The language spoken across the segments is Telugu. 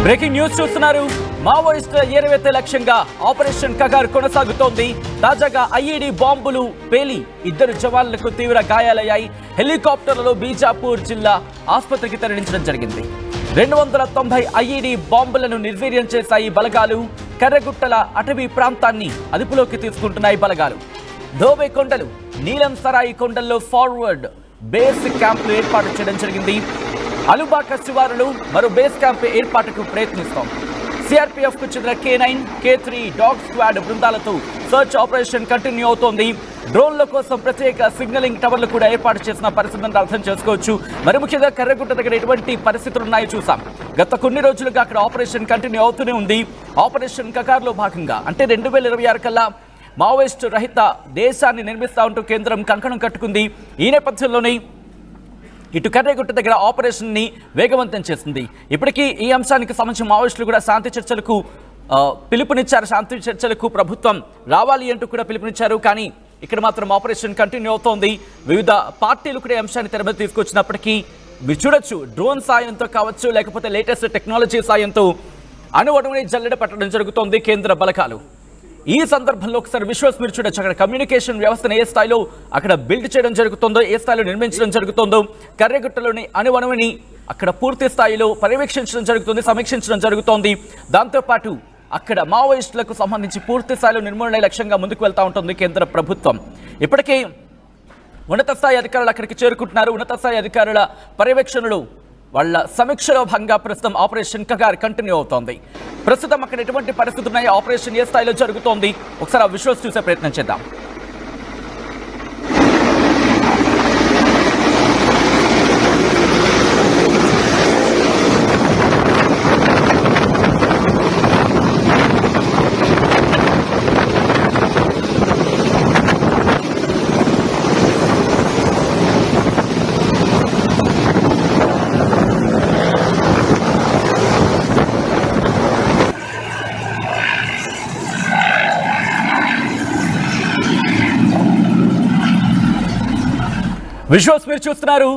బ్రేకింగ్ న్యూస్ చూస్తున్నారు. మావోయిస్టుల ఏరివేత లక్ష్యంగా ఆపరేషన్ కగార్ కొనసాగుతోంది. తాజాగా ఐఈడీ బాంబులు పేలి 2 జవాన్లకు తీవ్ర గాయాలయ్యాయి. హెలికాప్టర్లలో బీజాపూర్ జిల్లా ఆసుపత్రికి తరలించడం జరిగింది. 290 ఐఈడీ బాంబులను నిర్వీర్యం చేశాయి బలగాలు. కర్రగుట్టల అటవీ ప్రాంతాన్ని అదుపులోకి తీసుకుంటున్నాయి బలగాలు. ధోబే కొండలు, నీలం సరాయి కొండల్లో ఫార్వర్డ్ బేస్ క్యాంపులు ఏర్పాటు చేయడం జరిగింది. అలుబాక శివారులు మరో బేస్ క్యాంప్ ఏర్పాటుకు ప్రయత్నిస్తాం. సిఆర్పీఎఫ్ కు చెందిన K9, K3 డాగ్ స్క్వాడ్ బృందాలతో సర్చ్ ఆపరేషన్ కంటిన్యూ అవుతోంది. డ్రోన్ల కోసం ప్రత్యేక సిగ్నలింగ్ టవర్లు కూడా ఏర్పాటు చేసిన పరిస్థితిని అర్థం చేసుకోవచ్చు. మరి ముఖ్యంగా కర్రగుట్ట దగ్గర ఎటువంటి పరిస్థితులు ఉన్నాయో చూసాం. గత కొన్ని రోజులుగా అక్కడ ఆపరేషన్ కంటిన్యూ అవుతూనే ఉంది. ఆపరేషన్ కగార్లో భాగంగా అంటే 2026 కల్లా మావోయిస్టు రహిత దేశాన్ని నిర్మిస్తా ఉంటూ కేంద్రం కంకణం కట్టుకుంది. ఈ నేపథ్యంలోనే ఇటు కర్రగుట్ట దగ్గర ఆపరేషన్ ని వేగవంతం చేసింది. ఇప్పటికీ ఈ అంశానికి సంబంధించి మావోయిస్టులు కూడా శాంతి చర్చలకు పిలుపునిచ్చారు. శాంతి చర్చలకు ప్రభుత్వం రావాలి అంటూ కూడా పిలుపునిచ్చారు. కానీ ఇక్కడ మాత్రం ఆపరేషన్ కంటిన్యూ అవుతోంది. వివిధ పార్టీలు కూడా ఈ అంశాన్ని తెర మీద తీసుకొచ్చినప్పటికీ మీరు చూడొచ్చు, డ్రోన్ సాయంతో కావచ్చు, లేకపోతే లేటెస్ట్ టెక్నాలజీ సాయంతో అణువణువుని జల్లెడ పట్టడం జరుగుతోంది కేంద్ర బలగాలు. ఈ సందర్భంలో ఒకసారి విజువల్స్ మీరు చూడొచ్చు. అక్కడ కమ్యూనికేషన్ వ్యవస్థను ఏ స్థాయిలో అక్కడ బిల్డ్ చేయడం జరుగుతుందో, ఏ స్థాయిలో నిర్మించడం జరుగుతుందో, కర్రగుట్టలోని అణువణువుని అక్కడ పూర్తి స్థాయిలో పర్యవేక్షించడం జరుగుతుంది, సమీక్షించడం జరుగుతోంది. దాంతోపాటు అక్కడ మావోయిస్టులకు సంబంధించి పూర్తి స్థాయిలో నిర్మూలన లక్ష్యంగా ముందుకు వెళ్తూ ఉంటుంది కేంద్ర ప్రభుత్వం. ఇప్పటికే ఉన్నత స్థాయి అధికారులు అక్కడికి చేరుకుంటున్నారు. ఉన్నత స్థాయి అధికారుల పర్యవేక్షణలు వాళ్ళ సమీక్షలో భాగంగా ప్రస్తుతం ఆపరేషన్ కగార్ కంటిన్యూ అవుతోంది. ప్రస్తుతం అక్కడ ఎటువంటి పరిస్థితులు ఉన్నాయి, ఆపరేషన్ ఏ స్థాయిలో జరుగుతోంది, ఒకసారి ఆ విజువల్స్ చూసే ప్రయత్నం చేద్దాం. విజువల్స్ మీరు చూస్తున్నారు.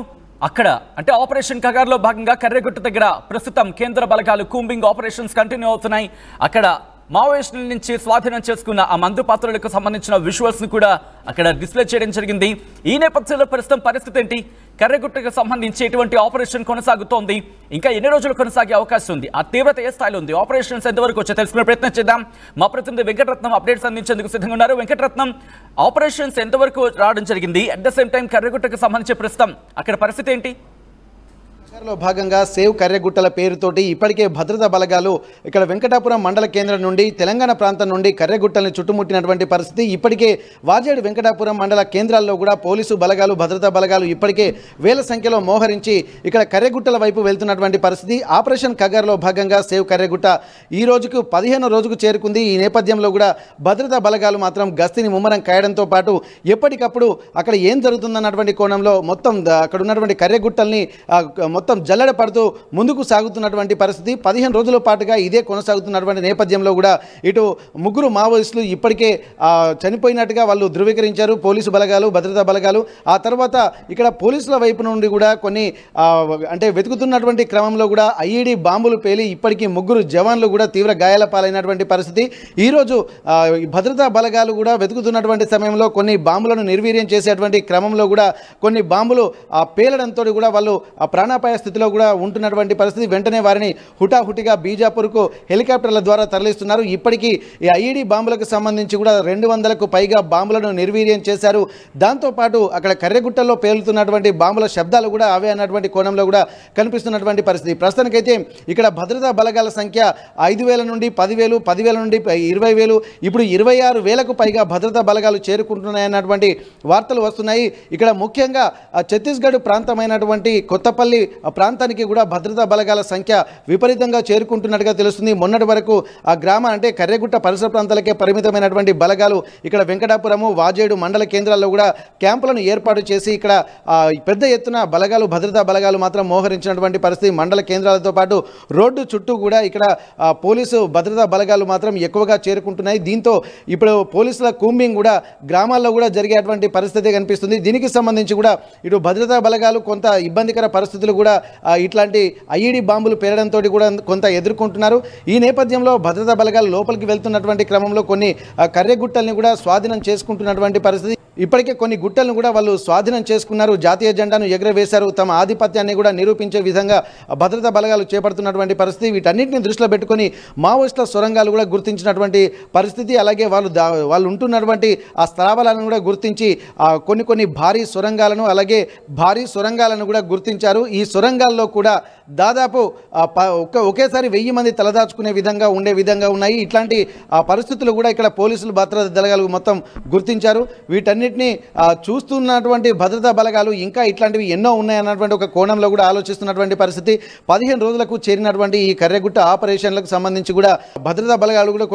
అక్కడ అంటే ఆపరేషన్ కగార్లో భాగంగా కర్రగుట్ట దగ్గర ప్రస్తుతం కేంద్ర బలగాలు కూంబింగ్ ఆపరేషన్స్ కంటిన్యూ అవుతున్నాయి. అక్కడ మావోయిస్టుల నుంచి స్వాధీనం చేసుకున్న ఆ మందు పాత్రలకు సంబంధించిన విజువల్స్ ను కూడా అక్కడ డిస్ప్లే చేయడం జరిగింది. ఈ నేపథ్యంలో ప్రస్తుతం పరిస్థితి ఏంటి, కర్రగుట్టకు సంబంధించి ఎటువంటి ఆపరేషన్ కొనసాగుతోంది, ఇంకా ఎన్ని రోజులు కొనసాగే అవకాశం ఉంది, ఆ తీవ్రత ఏ స్థాయిలో ఉంది, ఆపరేషన్స్ ఎంతవరకు వచ్చే తెలుసుకునే ప్రయత్నం చేద్దాం. మా ప్రతినిధి వెంకటరత్నం అప్డేట్స్ అందించేందుకు సిద్ధంగా ఉన్నారు. వెంకటరత్నం, ఆపరేషన్స్ ఎంతవరకు రావడం జరిగింది, అట్ ద సేమ్ టైం కర్రగుట్టకు సంబంధించి ప్రస్తుతం అక్కడ పరిస్థితి ఏంటి? లో భాగంగా సేవ్ కర్రగుట్టల పేరుతోటి ఇప్పటికే భద్రతా బలగాలు ఇక్కడ వెంకటాపురం మండల కేంద్రం నుండి తెలంగాణ ప్రాంతం నుండి కర్రగుట్టల్ని చుట్టుముట్టినటువంటి పరిస్థితి. ఇప్పటికే వాజేడు వెంకటాపురం మండల కేంద్రాల్లో కూడా పోలీసు బలగాలు, భద్రతా బలగాలు ఇప్పటికే వేల సంఖ్యలో మోహరించి ఇక్కడ కర్రగుట్టల వైపు వెళ్తున్నటువంటి పరిస్థితి. ఆపరేషన్ కగార్లో భాగంగా సేవ్ కర్రగుట్ట ఈ రోజుకు 15వ రోజుకు చేరుకుంది. ఈ నేపథ్యంలో కూడా భద్రతా బలగాలు మాత్రం గస్తీని ముమ్మరం కాయడంతో పాటు ఎప్పటికప్పుడు అక్కడ ఏం జరుగుతుందన్నటువంటి కోణంలో మొత్తం అక్కడ ఉన్నటువంటి కర్రగుట్టల్ని మొత్తం జల్లెడ పడుతూ ముందుకు సాగుతున్నటువంటి పరిస్థితి. 15 రోజుల పాటుగా ఇదే కొనసాగుతున్నటువంటి నేపథ్యంలో కూడా ఇటు 3 మావోయిస్టులు ఇప్పటికే చనిపోయినట్టుగా వాళ్ళు ధృవీకరించారు పోలీసు బలగాలు, భద్రతా బలగాలు. ఆ తర్వాత ఇక్కడ పోలీసుల వైపు నుండి కూడా కొన్ని అంటే వెతుకుతున్నటువంటి క్రమంలో కూడా ఐఈడీ బాంబులు పేలి ఇప్పటికీ 3 జవాన్లు కూడా తీవ్ర గాయాల పాలైనటువంటి పరిస్థితి. ఈరోజు భద్రతా బలగాలు కూడా వెతుకుతున్నటువంటి సమయంలో కొన్ని బాంబులను నిర్వీర్యం చేసేటువంటి క్రమంలో కూడా కొన్ని బాంబులు పేలడంతో కూడా వాళ్ళు ప్రాణాపాయ స్థితిలో కూడా ఉంటున్నటువంటి పరిస్థితి. వెంటనే వారిని హుటాహుటిగా బీజాపూర్కు హెలికాప్టర్ల ద్వారా తరలిస్తున్నారు. ఇప్పటికీ ఈ ఐఈడీ బాంబులకు సంబంధించి కూడా 200కు పైగా బాంబులను నిర్వీర్యం చేశారు. దాంతోపాటు అక్కడ కర్రగుట్టల్లో పేలుతున్నటువంటి బాంబుల శబ్దాలు కూడా అవే అన్నటువంటి కోణంలో కూడా కనిపిస్తున్నటువంటి పరిస్థితి. ప్రస్తుతానికైతే ఇక్కడ భద్రతా బలగాల సంఖ్య 5,000 నుండి 10,000, 10,000 నుండి 20,000, ఇప్పుడు 26,000కు పైగా భద్రతా బలగాలు చేరుకుంటున్నాయన్నటువంటి వార్తలు వస్తున్నాయి. ఇక్కడ ముఖ్యంగా ఛత్తీస్గఢ్ ప్రాంతమైనటువంటి కొత్తపల్లి ప్రాంతానికి కూడా భద్రతా బలగాల సంఖ్య విపరీతంగా చేరుకుంటున్నట్టుగా తెలుస్తుంది. మొన్నటి వరకు ఆ గ్రామ అంటే కర్రగుట్ట పరిసర ప్రాంతాలకే పరిమితమైనటువంటి బలగాలు ఇక్కడ వెంకటాపురము, వాజేడు మండల కేంద్రాల్లో కూడా క్యాంపులను ఏర్పాటు చేసి ఇక్కడ పెద్ద ఎత్తున బలగాలు, భద్రతా బలగాలు మాత్రం మోహరించినటువంటి పరిస్థితి. మండల కేంద్రాలతో పాటు రోడ్డు చుట్టూ కూడా ఇక్కడ పోలీసు భద్రతా బలగాలు మాత్రం ఎక్కువగా చేరుకుంటున్నాయి. దీంతో ఇప్పుడు పోలీసుల కూంబింగ్ కూడా గ్రామాల్లో కూడా జరిగేటువంటి పరిస్థితి కనిపిస్తుంది. దీనికి సంబంధించి కూడా ఇటు భద్రతా బలగాలు కొంత ఇబ్బందికర పరిస్థితులు కూడా కూడా ఇట్లాంటి ఐఈడీ బాంబులు పేరడంతో కూడా కొంత ఎదుర్కొంటున్నారు. ఈ నేపథ్యంలో భద్రతా బలగాలు లోపలికి వెళ్తున్నటువంటి క్రమంలో కొన్ని కర్రెగుట్టల్ని కూడా స్వాధీనం చేసుకుంటున్నటువంటి పరిస్థితి. ఇప్పటికే కొన్ని గుట్టలను కూడా వాళ్ళు స్వాధీనం చేసుకున్నారు. జాతీయ జెండాను ఎగురవేశారు. తమ ఆధిపత్యాన్ని కూడా నిరూపించే విధంగా భద్రతా బలగాలు చేపడుతున్నటువంటి పరిస్థితి. వీటన్నిటిని దృష్టిలో పెట్టుకొని మావోయిస్టుల సొరంగాలు కూడా గుర్తించినటువంటి పరిస్థితి. అలాగే వాళ్ళు ఉంటున్నటువంటి ఆ స్థలాలను కూడా గుర్తించి కొన్ని భారీ సొరంగాలను అలాగే భారీ సొరంగాలను కూడా గుర్తించారు. ఈ సొరంగాల్లో కూడా దాదాపు ఒకేసారి 1000 మంది తలదాచుకునే విధంగా ఉన్నాయి. ఇట్లాంటి పరిస్థితులు కూడా ఇక్కడ పోలీసులు భద్రతా దళాలు మొత్తం గుర్తించారు. వీటన్నిటిని చూస్తున్నటువంటి భద్రతా బలగాలు ఇంకా ఇట్లాంటివి ఎన్నో ఉన్నాయన్నటువంటి ఒక కోణంలో కూడా ఆలోచిస్తున్నటువంటి పరిస్థితి. 15 రోజులకు చేరినటువంటి ఈ కర్రెగుట్ట ఆపరేషన్లకు సంబంధించి కూడా భద్రతా బలగాలు కూడా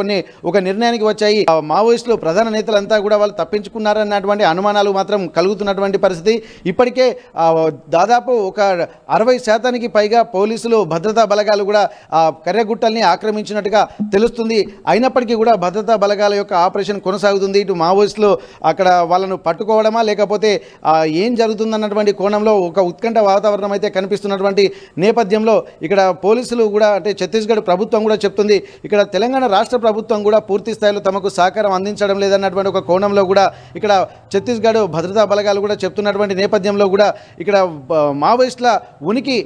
ఒక నిర్ణయానికి వచ్చాయి. మావోయిస్టులు ప్రధాన నేతలంతా కూడా వాళ్ళు తప్పించుకున్నారన్నటువంటి అనుమానాలు మాత్రం కలుగుతున్నటువంటి పరిస్థితి. ఇప్పటికే దాదాపు ఒక 60% పైగా పోలీసులు భద్రతా బలగాలు కూడా కర్రెగుట్టల్ని ఆక్రమించినట్టుగా తెలుస్తుంది. అయినప్పటికీ కూడా భద్రతా బలగాల యొక్క ఆపరేషన్ కొనసాగుతుంది. ఇటు మావోయిస్టులు అక్కడ వాళ్ళను పట్టుకోవడమా లేకపోతే ఏం జరుగుతుందన్నటువంటి కోణంలో ఒక ఉత్కంఠ వాతావరణం అయితే కనిపిస్తున్నటువంటి నేపథ్యంలో ఇక్కడ పోలీసులు కూడా అంటే ఛత్తీస్గఢ్ ప్రభుత్వం కూడా చెప్తుంది ఇక్కడ తెలంగాణ రాష్ట్ర ప్రభుత్వం కూడా పూర్తి స్థాయిలో తమకు సహకారం అందించడం లేదన్నటువంటి ఒక కోణంలో కూడా ఇక్కడ ఛత్తీస్గఢ్ భద్రతా బలగాలు కూడా చెప్తున్నటువంటి నేపథ్యంలో కూడా ఇక్కడ మావోయిస్టుల ఉనికి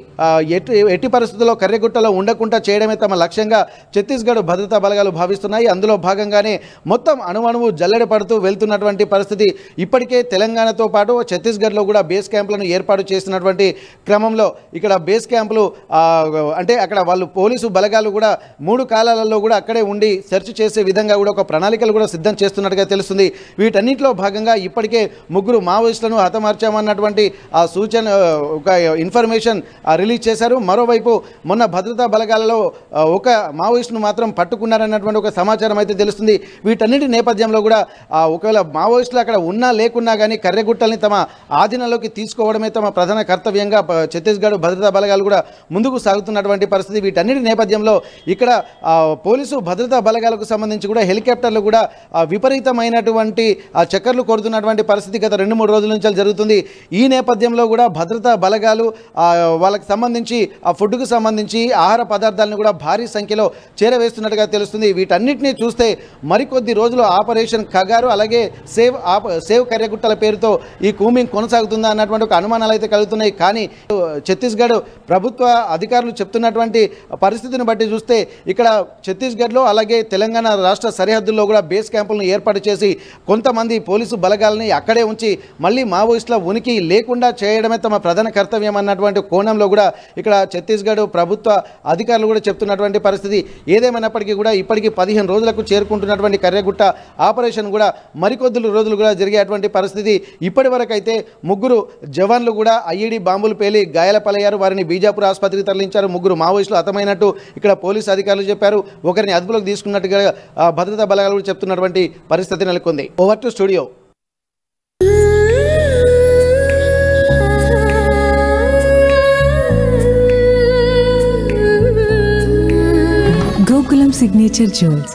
ఎట్టి పరిస్థితుల్లో కర్రెగుట్టలో ఉండకుండా చేయడమే తమ లక్ష్యంగా ఛత్తీస్గఢ్ భద్రతా బలగాలు భావిస్తున్నాయి. అందులో భాగంగానే మొత్తం అణువణువు జల్లెడ పడుతూ వెళ్తున్నటువంటి పరిస్థితి. ఇప్పటికే తెలంగాణతో పాటు ఛత్తీస్గఢ్లో కూడా బేస్ క్యాంపులను ఏర్పాటు చేసినటువంటి క్రమంలో ఇక్కడ బేస్ క్యాంపులు అంటే అక్కడ వాళ్ళు పోలీసు బలగాలు కూడా 3 కాలాలలో కూడా అక్కడే ఉండి సెర్చ్ చేసే విధంగా కూడా ఒక ప్రణాళికలు కూడా సిద్ధం చేస్తున్నట్టుగా తెలుస్తుంది. వీటన్నిటిలో భాగంగా ఇప్పటికే 3 మావోయిస్టులను హతమార్చామన్నటువంటి ఆ సూచన ఒక ఇన్ఫర్మేషన్ రిలీజ్ చేశారు. మరోవైపు మొన్న భద్రతా బలగాలలో ఒక మావోయిస్టును మాత్రం పట్టుకున్నారన్నటువంటి ఒక సమాచారం అయితే తెలుస్తుంది. వీటన్నిటి నేపథ్యంలో కూడా ఒకవేళ మావోయిస్టులు అక్కడ ఉన్నా లేకున్నా కానీ కర్రెగుట్టల్ని తమ ఆధీనంలోకి తీసుకోవడమే తమ ప్రధాన కర్తవ్యంగా ఛత్తీస్గఢ్ భద్రతా బలగాలు కూడా ముందుకు సాగుతున్నటువంటి పరిస్థితి. వీటన్నిటి నేపథ్యంలో ఇక్కడ పోలీసు భద్రతా బలగాలకు సంబంధించి కూడా హెలికాప్టర్లు కూడా విపరీతమైనటువంటి చక్కర్లు కొడుతున్నటువంటి పరిస్థితి గత 2-3 రోజుల నుంచి జరుగుతుంది. ఈ నేపథ్యంలో కూడా భద్రతా బలగాలు వాళ్ళకి సంబంధించి ఆ ఫుడ్కు సంబంధించి ఆహార పదార్థాలను కూడా భారీ సంఖ్యలో చేరవేస్తున్నట్టుగా తెలుస్తుంది. వీటన్నిటిని చూస్తే మరికొద్ది రోజులు ఆపరేషన్ కగారు అలాగే సేవ్ కర్రెగుట్టల పేరుతో ఈ కూమింగ్ కొనసాగుతుందా అన్నటువంటి ఒక అనుమానాలు అయితే కలుగుతున్నాయి. కానీ ఛత్తీస్గఢ్ ప్రభుత్వ అధికారులు చెప్తున్నటువంటి పరిస్థితిని బట్టి చూస్తే ఇక్కడ ఛత్తీస్గఢ్లో అలాగే తెలంగాణ రాష్ట్ర సరిహద్దుల్లో కూడా బేస్ క్యాంపులను ఏర్పాటు చేసి కొంతమంది పోలీసు బలగాలని అక్కడే ఉంచి మళ్ళీ మావోయిస్టుల ఉనికి లేకుండా చేయడమే తమ ప్రధాన కర్తవ్యం అన్నటువంటి కోణంలో కూడా ఇక్కడ ఛత్తీస్గఢ్ ప్రభుత్వ అధికారులు కూడా చెప్తున్నటువంటి పరిస్థితి. ఏదేమైనప్పటికీ కూడా ఇప్పటికీ 15 రోజులకు చేరుకుంటున్నటువంటి కర్రెగుట్ట ఆపరేషన్ కూడా మరికొద్ది రోజులు కూడా జరిగేటువంటి పరిస్థితి. ఇప్పటి వరకు అయితే 3 జవాన్లు కూడా ఐఈడీ బాంబులు పేలి గాయాలపాలయ్యారు. వారిని బీజాపూర్ ఆసుపత్రికి తరలించారు. 3 మావోయిస్టులు హతమైనట్టు ఇక్కడ పోలీసు అధికారులు చెప్పారు. ఒకరిని అదుపులోకి తీసుకున్నట్టుగా భద్రతా బలగాలు కూడా చెప్తున్నటువంటి పరిస్థితి నెలకొంది. Over to studio. Gokulam Signature Jewels.